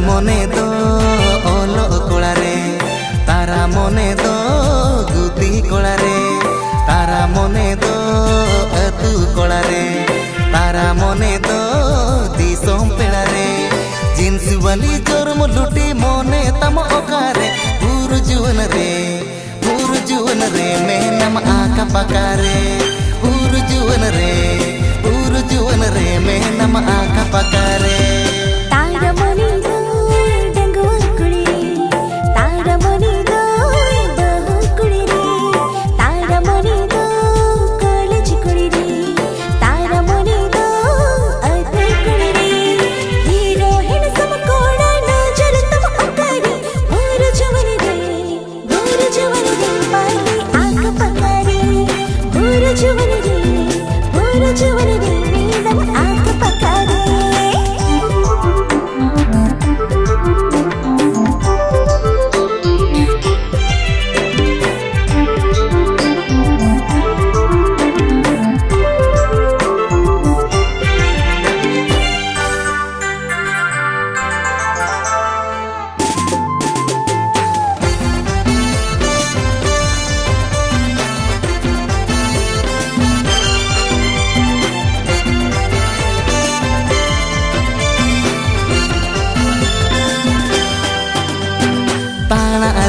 मने दो ओलो कोड़ा रे तारा मने दो गुदी कोड़ा रे तारा मने दो अतु कोड़ा रे तारा मने दो दिसोम पेड़ा रे जींस वाली जोरम लुटी मने तम ओकारे पूरु जुवन रे मेनम आका पकारे पूरु जुवन रे मेनम आका पकारे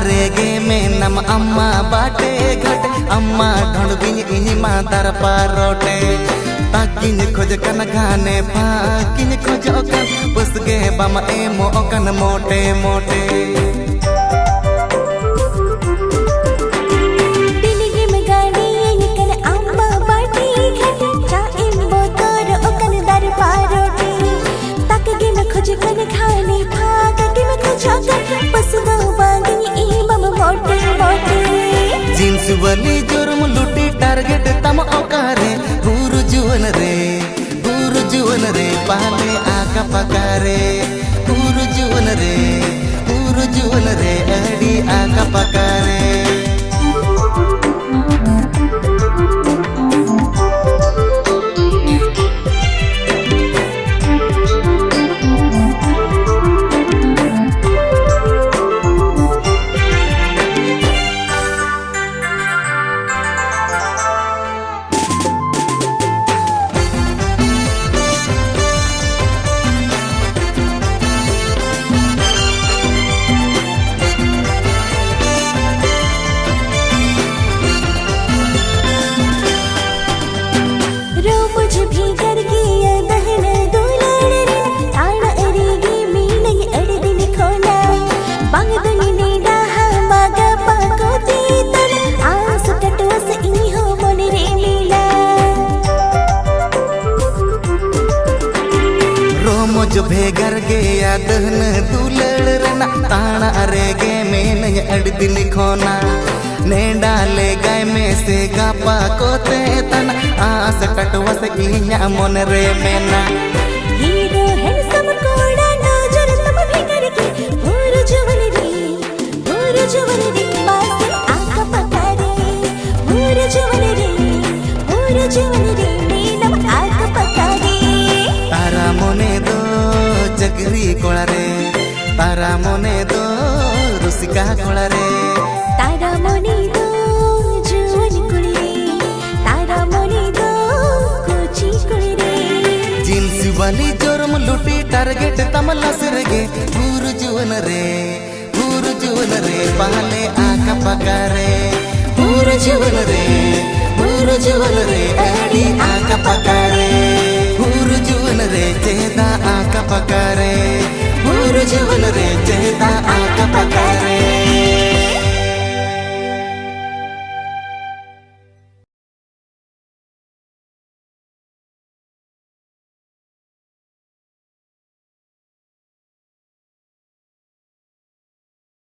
रेगे में नम अम्मा बाटे घट अम्मा ढोंड बिन इनी मातार पारोटे ताकिन खोज कन गाने पाकिन खोज ओकन बसगे बम एमो ओकन मोटे मोटे दिलगे में गाड़ी निकल अम्मा बाटे घट चा इम्बो तोर ओकन दर पारोटे ताकगे में खोज कन खाने पाकगे में खोज ओकन बसगा जींस वाली जोरम लुटी टारगेट तम ओकारे पूरु जुवन रे पाले आका पकारे पूरु जुवन रे अड़ी आका पकारे जो भेगर गे या दहन दुलड़ रना ताना रेगे में नहीं अड़ दिल खोना नेडा ले गए में से गापा कोते तना आस कटवा से इन्या मन रे मेना हीरो हैंडसम कोड़ा नजर तम भेगर के पूरु जुवन रे बासे आका पकारे पूरु जुवन रे मेनम आका पकारे तारा मने दो जगरी कोड़ा रे तारा मने दो रुसिका कोड़ा रे तारा मने दो जुवन कुड़ी रे तारा मने दो कोची कुड़ी रे जींस वाली जोरम लुटी टारगेट तमला सिरगे पूरु जुवन रे पाले आका पकारे पूरु जुवन रे अड़ी आका पकारे पूरु जुवन रे चेदा आका पकारे।